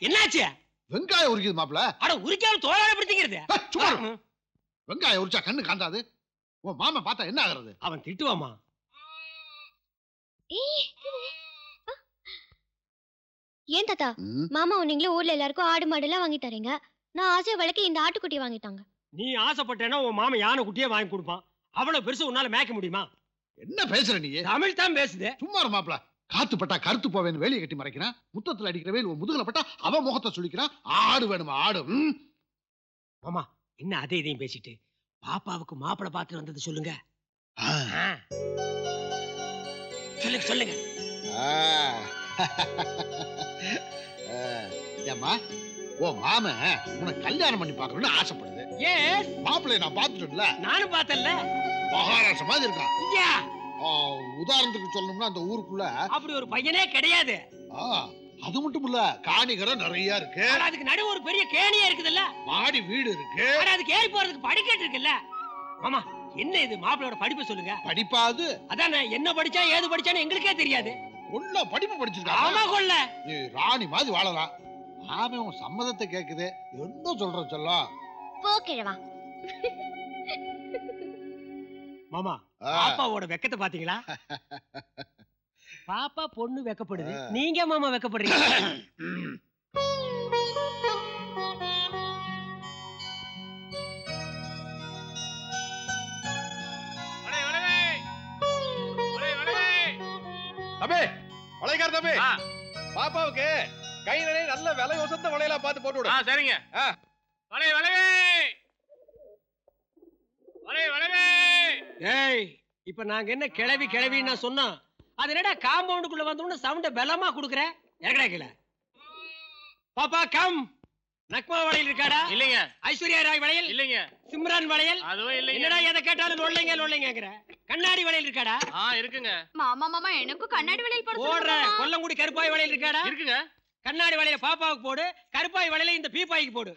என்னாச்சு? வெங்காயம் உரிக்குது மாப்பிள. அட உரிக்காம தோலால பிடிச்சிக்கிறது. சும்மா வெங்காயம் உரிச்சா கண்ணு காந்தாது. உன் மாமா பார்த்தா என்ன ஆகுறது? அவன் திட்டுவாமா. ஏன் தாத்தா மாமா நீங்களே ஊர்ல எல்லாருக்கும் ஆடு மாடு எல்லாம் வாங்கி தரீங்க, நான் ஆசைய வளர்க்க இந்த ஆட்டுக்குட்டி வாங்கிட்டாங்க. நீ ஆசைப்பட்டேன்னா உன் மாமா யானை குட்டியே வாங்கி கொடுப்பான். அவ்வளவு பெருசு உன்னால மேய்க்க முடியுமா? என்ன பேசுற நீ? தமிழ் தான் பேசுது. சும்மா மாப்பிள. காத்து பட்டா கருத்து போவேன்னு வேலையை கட்டி மறைக்கிறான். முத்தத்துல அடிக்கிற வேல் முதுகுல பட்டா அவ முகத்தை சொல்லிக்கிறான். ஆடு வேணுமா ஆடு? மாமா என்ன அதே இதையும் பேசிட்டு பாப்பாவுக்கு மாப்பிளை பார்த்து வந்தது சொல்லுங்க. சொல்லுங்க சொல்லுங்க. ஏம்மா ஓ மாம உனக்கு கல்யாணம் பண்ணி பார்க்கணும்னு ஆசைப்படுது. எஸ் மாப்பிள்ளைய நான் பார்த்துட்டேன்ல. நானும் பார்த்தேன்ல. மகாராஷ்டிர மாதிரி இருக்கான். யா உதாரணத்துக்கு சொல்லணும்னா அந்த ஊருக்குள்ள அப்படி ஒரு பையனே கிடையாது. அது மட்டும் இல்ல, காணிகரை நிறைய இருக்கு. அதுக்கு நடுவு ஒரு பெரிய கேணியே இருக்குதுல்ல. மாடி வீடு இருக்கு. அதுக்கு ஏறி போறதுக்கு படிக்கட்டு இருக்குல்ல. மாமா என்ன இது மாப்பிளையோட படிப்பு சொல்லுங்க. படிப்பாது அதானே என்ன படிச்சா ஏது படிச்சான்னு எங்களுக்கே தெரியாது. கொல்ல படிப்பு படிச்சிருக்கா. ஆமா கொல்ல. நீ ராணி மாதிரி வாழலாம். ஆமே உன் சம்மதத்தை கேக்குது. என்ன சொல்ற சொல்லம்? போ கிழவா. மாமா பாப்பாவோட வெக்கத்தை பாத்தீங்களா? பாப்பா பொண்ணு வெக்கப்படுது, நீங்க மாமா வெக்கப்படுறீங்க. தம்பி வளைகார தம்பி, பாப்பாவுக்கு கை நிறைய நல்ல விலை உசந்த வளையலா பார்த்து போட்டு விடு. சரிங்க. வளைய வளைவே வளைய வளைவே. ஏய் இப்ப நாங்க என்ன கிளவி கிளவின்னு சொன்னோம். அது என்னடா காம்பவுண்டுக்குள்ள வந்தோன்னு சவுண்ட பலமா குடுக்குற. இறங்கடா கீழே. பாப்பா கம். நக்மா வளையல் இருக்காடா? இல்லைங்க. ஐஸ்வர்யா ராய் வளையல் இல்லைங்க. சிம்ரன் வளையல் அதுவும் இல்லைங்க. என்னடா எதை கேட்டாலும் லொல்லைங்க லொல்லைங்கங்கற. கண்ணாடி வளையல் இருக்காடா? இருக்குங்க. மாமா மாமா எனக்கு கண்ணாடி வளையல் போட போடுற. கொல்லங்குடி கருப்பாய் வளையல் இருக்காடா? இருக்குங்க. கண்ணாடி வளையல பாப்பாவுக்கு போடு, கருப்பாய் வளையல இந்த பீப்பாய்க்கு போடு.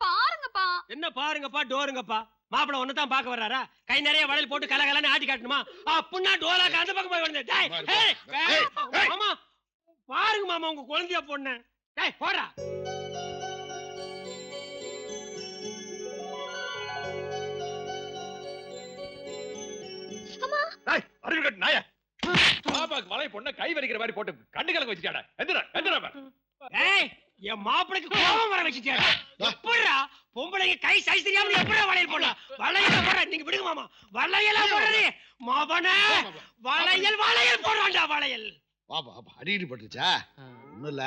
பாருங்கப்பா. என்ன பாருங்கப்பா டோருங்கப்பா. மாப்பிள ஒண்ணு தான் பார்க்க வர்றாரா? கை நிறைய வளையல் போட்டு கலகலன்னு ஆட்டி காட்டணுமா? அப்படின்னா டோலாக்கு அந்த பக்கம் போய் வந்து டேய் மாமா பாருங்க மாமா உங்க குழந்தைய பொண்ணு. டேய் போடா. அம்மா டேய் அறிவு கட்ட நாயே. பாப்பாக்கு வளைய பொண்ண கை வரிக்கிற மாதிரி போட்டு கண்ணு கலங்க வச்சிட்டாடா. எந்திரா எந்திரா. ஏய் என் மாப்பிளைக்கு கோபம் வர வச்சிட்டியாடா. எப்படிடா பொம்பளைங்க கை சைஸ் தெரியாம எப்படிடா வளையல் போடலாம்? வளையல போட நீங்க விடுங்க மாமா. வளையல போடுறீ மாவனே. வளையல் வளையல் போடுறான்டா வளையல். பாப்பா அடிக்கடி பட்டுச்சா? ஒண்ணும் இல்ல,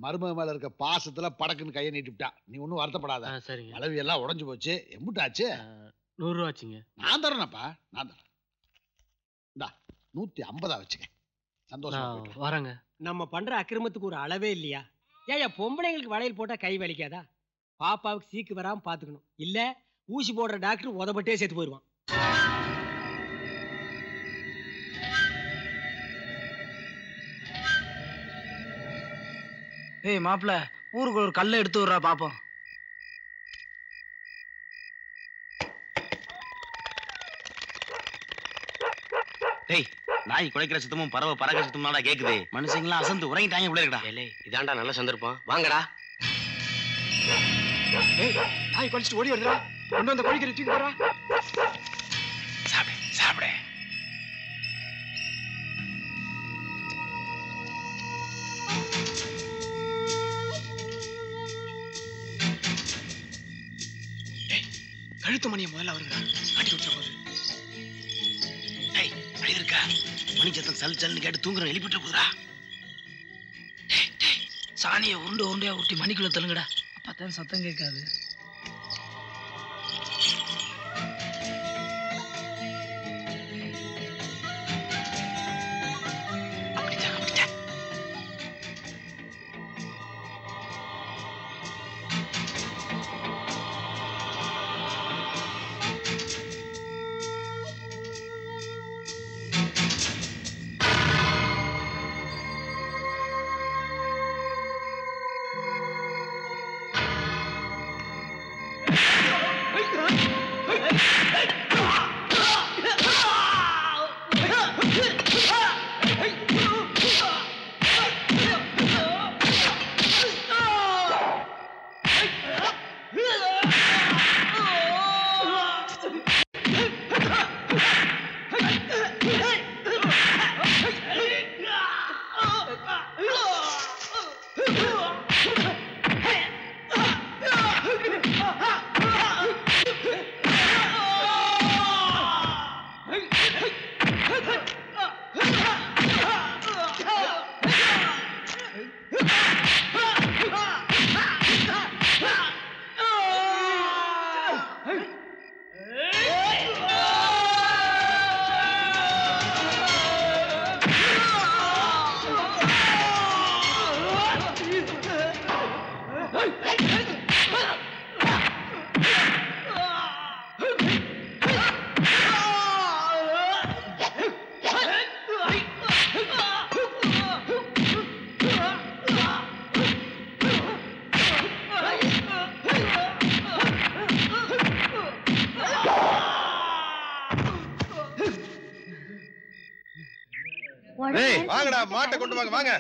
மருமக மேல இருக்க பாசத்துல படக்குன்னு கையை நீட்டிவிட்டா. நீ ஒன்னும் வருத்தப்படாத. சரிங்க. அளவு எல்லாம் உடைஞ்சு போச்சு. எம்புட்டாச்சு? 100 ரூபா ஆச்சுங்க. நான் தரேனப்பா, நான் தரேன். இந்தா 150 வச்சுக்க. சந்தோஷம் வரங்க. நம்ம பண்ற அக்கிரமத்துக்கு ஒரு அளவே இல்லையா? ஏயா பொம்பளைங்களுக்கு வளையல் போட்டா கை வலிக்காதா? பாப்பாவுக்கு சீக்கு வராம பாத்துக்கணும். இல்ல ஊசி போடுற டாக்டர் உதப்பட்டே சேர்த்து போயிருவான். ஏய் மாப்பிள, ஊருக்கு ஒரு கல்லை எடுத்து விடுறா பாப்போம். டேய் நாய் குலைக்கிற சத்தமும் பறவை பறக்கிற சத்தமும் கேக்குது. மனுஷங்களாம் அசந்து உறங்கிட்டாங்க உள்ள இருக்கடா. இதாண்டா நல்ல சந்தர்ப்பம், வாங்கடா. ஏய் நாய் குலைச்சிட்டு ஓடி வருதுடா. கொண்டு வந்த கோழிக்கறி தூக்கி போறா. சாப்பிடு சாப்பிடு. கழுத்து மணியை முதல்ல வருங்கடா. காட்டி கொடுத்த போது அழகு இருக்கா? மணி சத்தம் சல் சல்னு கேட்டு தூங்குற எழுப்பிட்டு போகுதுடா. சாணியை உருண்டை உருண்டையா உருட்டி மணிக்குள்ள தள்ளுங்கடா. அப்பதான் சத்தம் கேட்காது. வாங்கடா மாட்டை கொண்டு வாங்க வாங்க.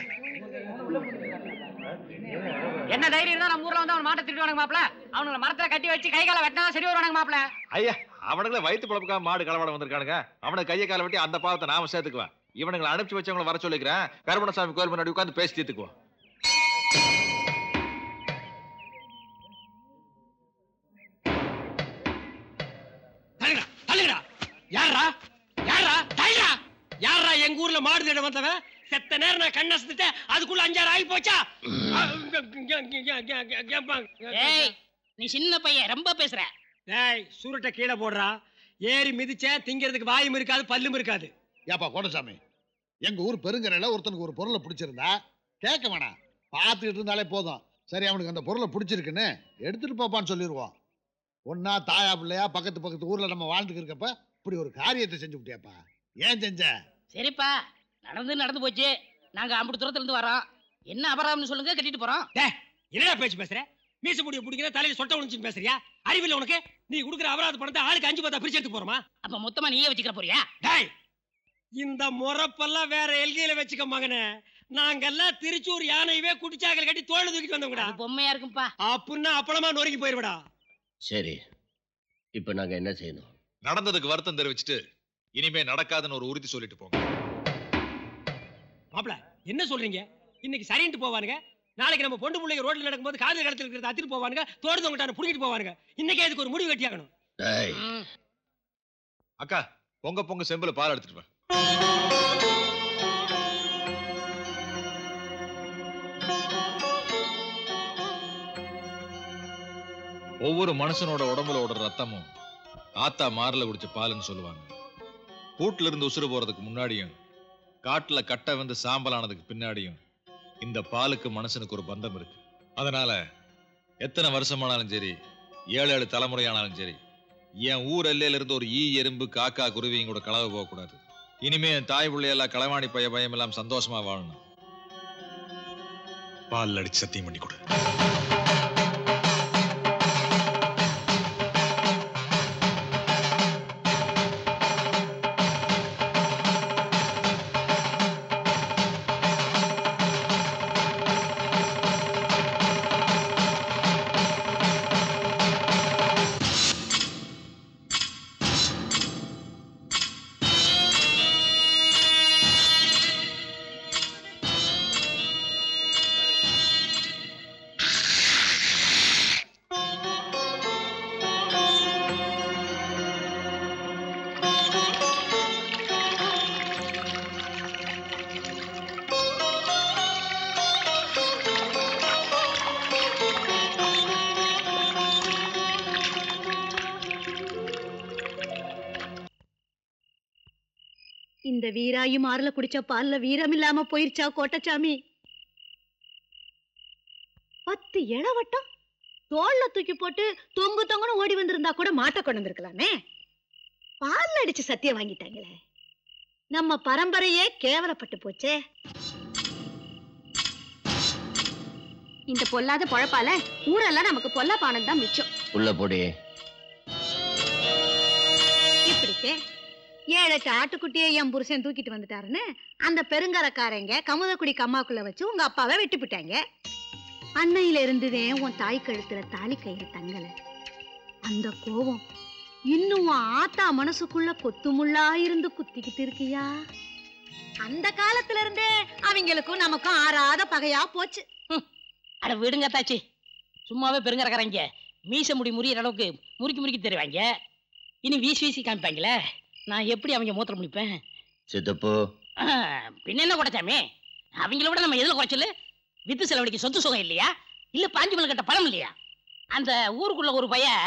என்ன தைரியம் இருந்தா நம்ம ஊர்ல வந்து அவன் மாட்டை திருடுவானுங்க மாப்ள. அவனுங்களை மரத்துல கட்டி வச்சு கை கால வெட்டினா சரி வருவானுங்க மாப்ள. ஐயா அவனுங்களே வயிற்று பழப்புக்காக மாடு களவாட வந்திருக்கானுங்க. அவனுக்கு கையை கால வெட்டி அந்த பாவத்தை நாம சேர்த்துக்குவேன். இவனுங்களை அனுப்பிச்சு வச்சவங்களை வர சொல்லிக்கிறேன். கருப்பணசாமி கோயில் முன்னாடி உட்காந்து பேசி தீர்த்துக்குவோம். யாரா எங்க ஊர்ல மாடு தேட வந்தவன்? செத்த நேரம் நான் கண்ணசுட்டேன், அதுக்குள்ள 5-6 ஆகி போச்சா? நீ சின்ன பையன் ரொம்ப பேசுற. டேய் சுருட்ட கீழே போடுறா. ஏறி மிதிச்சேன், திங்கிறதுக்கு வாயும் இருக்காது பல்லும் இருக்காது. ஏப்பா கோடசாமி, எங்க ஊர் பெருங்கரையில ஒருத்தனுக்கு ஒரு பொருளை பிடிச்சிருந்தா கேட்க வேணாம், பார்த்துக்கிட்டு இருந்தாலே போதும். சரி அவனுக்கு அந்த பொருளை பிடிச்சிருக்குன்னு எடுத்துட்டு போப்பான்னு சொல்லிடுவோம். ஒன்னா தாயா பிள்ளையா பக்கத்து ஊர்ல நம்ம வாழ்ந்துக்கு இருக்கப்ப இப்படி ஒரு காரியத்தை செஞ்சு விட்டியாப்பா. ஏன் செஞ்ச? சரிப்பா, நடந்து போச்சு. நாங்க அம்புட்டு தூரத்துல இருந்து வரோம். என்ன அபராதம்னு சொல்லுங்க, கட்டிட்டு போறோம். என்னடா பேச்சு பேசுற? மீச முடிய பிடிக்கிற தலையில சொட்ட ஒழிச்சுன்னு பேசுறியா? அறிவில்லை உனக்கு? நீ கொடுக்குற அபராத பணத்தை ஆளுக்கு 5-10 பிரிச்சு எடுத்து போறோமா? அப்ப மொத்தமா நீயே வச்சுக்கிற போறியா? டேய் இந்த முறப்பெல்லாம் வேற எல்கையில வச்சுக்க மகனே. நாங்கெல்லாம் திருச்சூர் யானையவே குடிச்சாக்கல் கட்டி தோல் தூக்கிட்டு வந்தவங்கடா. பொம்மையா இருக்கும்பா. அப்படின்னா அப்பளமா நொறுங்கி போயிருவடா. சரி, இப்ப நாங்க என்ன செய்யணும்? நடந்ததுக்கு வருத்தம் தெரிவிச்சுட்டு இனிமே நடக்காதுன்னு ஒரு உறுதி சொல்லிட்டு போங்க. மாப்ள என்ன சொல்றீங்க? இன்னைக்கு சரின்ட்டு போவானுங்க, நாளைக்கு நம்ம பொண்டு பிள்ளைங்க ரோட்ல நடக்கும்போது காதல் கடத்துல இருக்கிறத அத்திட்டு போவானுங்க, தோடுதவங்கிட்ட புடிக்கிட்டு போவானுங்க. இன்னைக்கே அதுக்கு ஒரு முடிவு கட்டியாகணும். அக்கா பொங்க செம்புல பால் எடுத்துட்டு வா. ஒவ்வொரு மனுஷனோட உடம்புல ஓடுற ரத்தமும் ஆத்தா மாறல குடிச்ச பாலுன்னு சொல்லுவாங்க. கூட்டுல இருந்து உசுறு போறதுக்கு முன்னாடியும் காட்டுல கட்டை வந்து சாம்பலானதுக்கு பின்னாடியும் இந்த பாலுக்கு மனுஷனுக்கு ஒரு பந்தம் இருக்கு. அதனால எத்தனை வருஷமானாலும் சரி, 7 தலைமுறையானாலும் சரி, என் ஊர் எல்லையில இருந்து ஒரு எறும்பு காக்கா குருவியும் கூட களவு போக கூடாது. இனிமே என் தாய் பிள்ளையெல்லாம் களவாணி பயம் எல்லாம் சந்தோஷமா வாழணும். பால் அடிச்சு சத்தியம் பண்ணி கொடு. இந்த வீராயி மாறல குடிச்ச பால்ல வீரம் இல்லாம போயிருச்சா கோட்டச்சாமி? 10 இளவட்டம் தோல்ல தூக்கி போட்டு தொங்குன்னு ஓடி வந்திருந்தா கூட மாட்ட கொண்டு வந்திருக்கலாமே. பால்ல அடிச்சு சத்தியம் வாங்கிட்டாங்களே, நம்ம பரம்பரையே கேவலப்பட்டு போச்சே. இந்த பொல்லாத பொழப்பால ஊரெல்லாம் நமக்கு பொல்லா பானம் தான் மிச்சம். உள்ள போடி. இப்படிக்கே 7-8 ஆட்டுக்குட்டியை என் புருஷன் தூக்கிட்டு வந்துட்டாருன்னு அந்த பெருங்கரக்காரங்க கமுதக்குடி கம்மாக்குள்ள வச்சு உங்க அப்பாவை வெட்டிப்பிட்டாங்க. அன்னையில இருந்துதே உன் தாய் கழுத்துல தாலி கயிறு தங்கல. அந்த கோபம் இன்னும் ஆத்தா மனசுக்குள்ள கொத்துமுள்ளா இருந்து குத்திக்கிட்டு இருக்கியா? அந்த காலத்துல இருந்தே அவங்களுக்கும் நமக்கும் ஆறாத பகையா போச்சு. அட விடுங்க தாச்சி, சும்மாவே பெருங்கறக்கறாங்க. மீச முடி முறியற அளவுக்கு முறுக்கி தெரிவாங்க. இனி வீசி காமிப்பாங்களே, நான் எப்படி அவங்க மூத்திரம் முடிப்பேன்? சித்தப்போ பின்ன என்ன கொடைச்சாமி, அவங்கள விட நம்ம எதுல குறைச்சல்? வித்து செலவழிக்க சொத்து சுகம் இல்லையா? இல்ல 5 மணி கட்ட பணம் இல்லையா? அந்த ஊருக்குள்ள ஒரு பையன்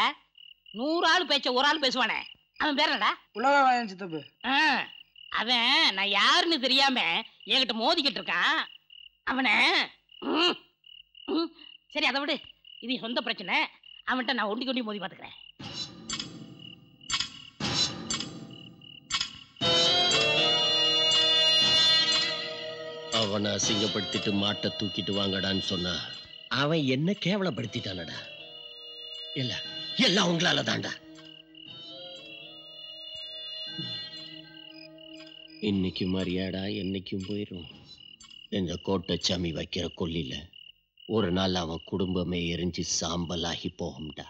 100 ஆள் பேச்ச ஒரு ஆள் பேசுவானே, அவன் பேர் என்னடா? உலகவாயன் சித்தப்பு. அவன் நான் யாருன்னு தெரியாம என்கிட்ட மோதிக்கிட்டு இருக்கான். அவனை சரி அதை விடு, இது சொந்த பிரச்சனை. அவன்கிட்ட நான் ஒண்டி மோதி பாத்துக்கிறேன். அவனை அசிங்கப்படுத்திட்டு மாட்டை தூக்கிட்டு வாங்கடான்னு சொன்னா அவன் என்ன கேவலப்படுத்திட்டானடா. எல்லாம் உங்களால தான்டா. இன்னைக்கு மரியாடா என்னைக்கும் போயிடும். இந்த கோட்டச்சாமி வைக்கிற கொல்லில ஒரு நாள் அவன் குடும்பமே எரிஞ்சு சாம்பலாகி போகும்டா.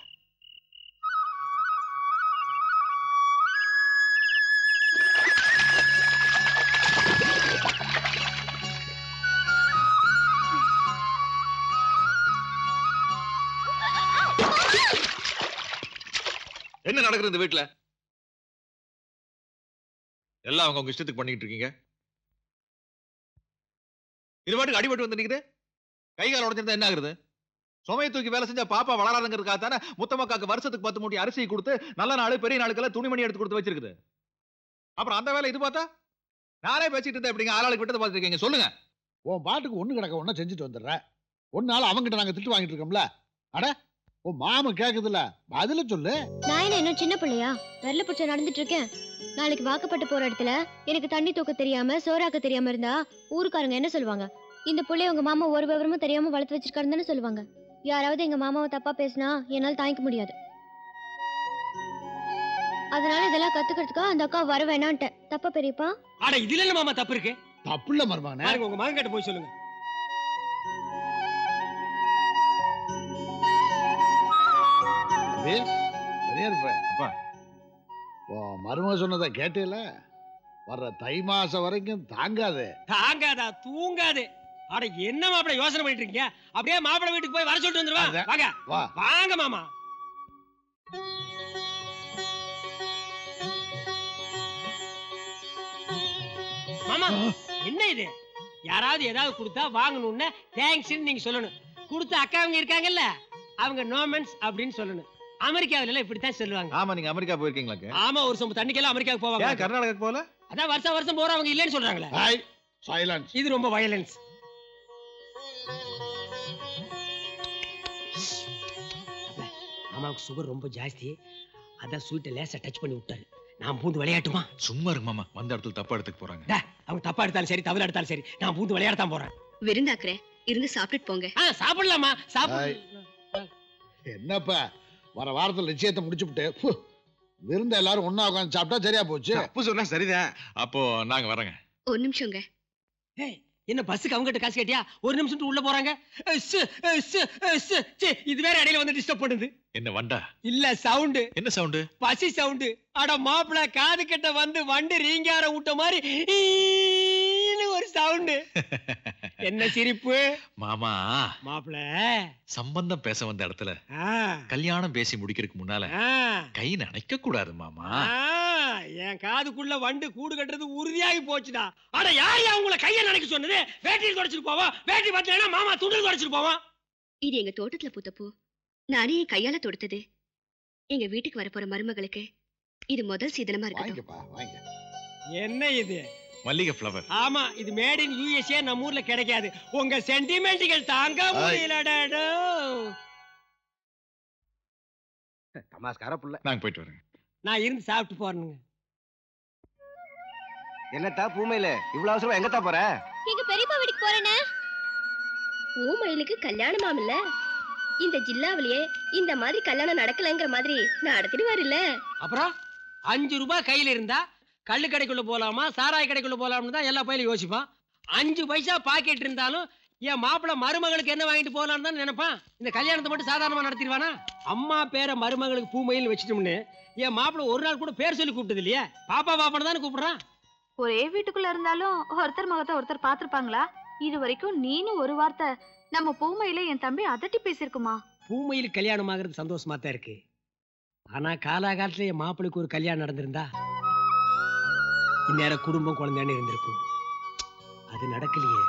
என்ன நடக்குது இந்த வீட்டுல? எல்லாம் அவங்க உங்க இஷ்டத்துக்கு பண்ணிட்டு இருக்கீங்க. இது பாட்டுக்கு அடிபட்டு வந்து நிக்குது. கை கால் உடைஞ்சிருந்தா என்ன ஆகுறது? சுமையை தூக்கி வேலை செஞ்சா பாப்பா வளராதுங்கிறதுக்காக தானே முத்தம்மாக்காக்கு வருஷத்துக்கு 10 மூட்டை அரிசி கொடுத்து நல்ல நாள் பெரிய நாளுக்கெல்லாம் துணிமணி எடுத்து கொடுத்து வச்சிருக்குது. அப்புறம் அந்த வேலை இது பார்த்தா நானே பேசிட்டு இருந்தேன். எப்படிங்க ஆளாளுக்கு விட்டதை பார்த்துட்டு இருக்கீங்க? சொல்லுங்க. உன் பாட்டுக்கு ஒண்ணு கிடக்க ஒண்ணா செஞ்சுட்டு வந்துடுற. ஒன்னால அவங்கிட்ட நாங்க திட்டு வாங்கிட்டு இருக்கோம்ல. அட உன் மாமன் கேக்குதுல, பதில சொல்லு. நான் என்ன இன்னும் சின்ன பிள்ளையா? விரல பிடிச்ச நடந்துட்டு இருக்கேன். நாளைக்கு வாக்கப்பட்டு போற இடத்துல எனக்கு தண்ணி தூக்க தெரியாம சோறாக்க தெரியாம இருந்தா ஊருக்காரங்க என்ன சொல்லுவாங்க? இந்த புள்ளைய உங்க மாமா ஒரு விவரமும் தெரியாம வளர்த்து வச்சிருக்காருன்னு தானே சொல்லுவாங்க. யாராவது எங்க மாமாவை தப்பா பேசினா என்னால தாங்கிக்க முடியாது. அதனால இதெல்லாம் கத்துக்கிறதுக்கா அந்த அக்கா வர வேணான்ட்டேன். தப்பா பெரியப்பா? அட இதுல என்ன மாமா தப்பு இருக்கு? தப்பு இல்ல மருமகனே. பாருங்க, உங்க மகன் கிட்ட போய் சொல்லுங்க. அப்பா மருமக சொன்னதை கேட்டேல? வர்ற தை மாசம் வரைக்கும் தாங்காது. தாங்காதா? தூங்காது. அட என்ன மாப்பிள யோசனை பண்ணிட்டு இருக்கீங்க? அப்படியே மாப்பிள வீட்டுக்கு போய் வர சொல்லிட்டு வந்துருவா. வாங்க வா வாங்க மாமா. மாமா என்ன இது? யாராவது ஏதாவது கொடுத்தா வாங்கணும்னு தேங்க்ஸ் நீங்க சொல்லணும். கொடுத்த அக்காவங்க இருக்காங்கல்ல, அவங்க நோமென்ஸ் அப்படின்னு சொல்லணும். அமெரிக்காவில எல்லாம் இப்படித்தான் சொல்லுவாங்க. ஆமா, நீங்க அமெரிக்கா போயிருக்கீங்களா? ஆமா, ஒரு சொம்பு தண்ணிக்கெல்லாம் அமெரிக்காவுக்கு போவாங்க. ஏன் கர்நாடகாக்கு போல? அதான் வருஷம் வருஷம் போறவங்க இல்லைன்னு சொல்றாங்களே. சைலன்ஸ். இது ரொம்ப வயலன்ஸ். மாமாவுக்கு சுகர் ரொம்ப ஜாஸ்தி. அதான் ஸ்வீட்டை லேசா டச் பண்ணி விட்டாரு. நான் பூந்து விளையாட்டுமா? சும்மா இருக்கு மாமா. வந்த இடத்துல தப்பா எடுத்துக்கு போறாங்க. அவங்க தப்பா எடுத்தாலும் சரி, தவறு எடுத்தாலும் சரி, நான் பூந்து விளையாடத்தான் போறேன். விருந்தாக்குறேன், இருந்து சாப்பிட்டுட்டு போங்க. சாப்பிடலாமா? என்னப்பா வர வாரத்துல நிச்சயத்தை முடிச்சுட்டு விருந்த எல்லாரும் ஒண்ணா உட்காந்து சாப்பிட்டா சரியா போச்சு. அப்ப சொன்னா சரிதான். அப்போ நாங்க வரங்க. ஒரு நிமிஷங்க. என்ன பஸ்ஸுக்கு அவங்க கிட்ட காசு கேட்டியா? ஒரு நிமிஷம் உள்ள போறாங்க. இது வேற இடையில வந்து டிஸ்டர்ப் பண்ணுது. என்ன வண்டா? இல்ல சவுண்ட். என்ன சவுண்ட்? பசி சவுண்ட். அட மாப்பிள காது கிட்ட வந்து வண்டு ரீங்கார விட்ட மாதிரி ஒரு சவுண்ட். என்ன சிரிப்பு மாமா? மாப்பிள சம்பந்தம் பேச வந்த இடத்துல கல்யாணம் பேசி முடிக்கிறதுக்கு முன்னால கை நனைக்க கூடாது மாமா. என் காதுக்குள்ள வண்டு கூடு கட்டுறது உறுதியாகி போச்சுடா. அட யாரையா உங்களை கையை நினைக்க சொன்னது? வேட்டியில் தொடச்சிட்டு போவோம். வேட்டி பார்த்தா மாமா துணில் தொடச்சிட்டு போவோம். இது எங்க தோட்டத்துல பூத்த பூ. நானே என் கையால தொடுத்தது. எங்க வீட்டுக்கு வரப்போற மருமகளுக்கு இது முதல் சீதனமா இருக்கு. என்ன இது? மல்லிகை ஃப்ளவர். ஆமா, இது மேட் இன் யுஎஸ்ஏ. நம்ம ஊர்ல கிடைக்காது. உங்க சென்டிமெண்ட்கள் தாங்க முடியலடா. தமாஸ்கார புள்ள. நாங்க போயிட்டு வரேன். நான் இருந்து சாப்பிட்டு போறேனுங்க. என்னத்தா பூமையில இவ்வளவு அவசரம் எங்கத்தா போற? எங்க பெரியப்பா வீட்டுக்கு போறேனே. பூமையிலுக்கு கல்யாணமாம் இல்ல. இந்த ஜில்லாவிலேயே இந்த மாதிரி கல்யாணம் நடக்கலங்கிற மாதிரி நடத்திடுவாரு இல்ல. அப்புறம் 5 ரூபாய் கையில இருந்தா கள்ளு கடைக்குள்ள போலாமா சாராய கடைக்குள்ள போலாம்னு தான் எல்லா பையிலும் யோசிப்பான். 5 பைசா பாக்கெட் இருந்தாலும் என் மாப்பிள்ள மருமகளுக்கு என்ன வாங்கிட்டு போலான்னு தான் நினைப்பான். இந்த கல்யாணத்தை மட்டும் சாதாரணமா நடத்திடுவானா? அம்மா பேரை மருமகளுக்கு பூமையில் வச்சுட்டோம்னு என் மாப்பிள்ள ஒரு நாள் கூட பேர் சொல்லி கூப்பிட்டது இல்லையா? பாப்பா பாப்பான்னு தானே கூப்பிடுறான். ஒரே வீட்டுக்குள்ள இருந்தாலும் ஒருத்தர் முகத்தை ஒருத்தர் பாத்துருப்பாங்களா? இது வரைக்கும் நீனும் ஒரு வார்த்தை நம்ம பூமையில என் தம்பி அதட்டி பேசிருக்குமா? பூமையில் கல்யாணம் ஆகிறது சந்தோஷமா தான் இருக்கு. ஆனா காலாகாலத்துல என் மாப்பிளைக்கு ஒரு கல்யாணம் நடந்திருந்தா இந்நேரம் குடும்பம் குழந்தைன்னு இருந்திருக்கும். அது நடக்கலையே.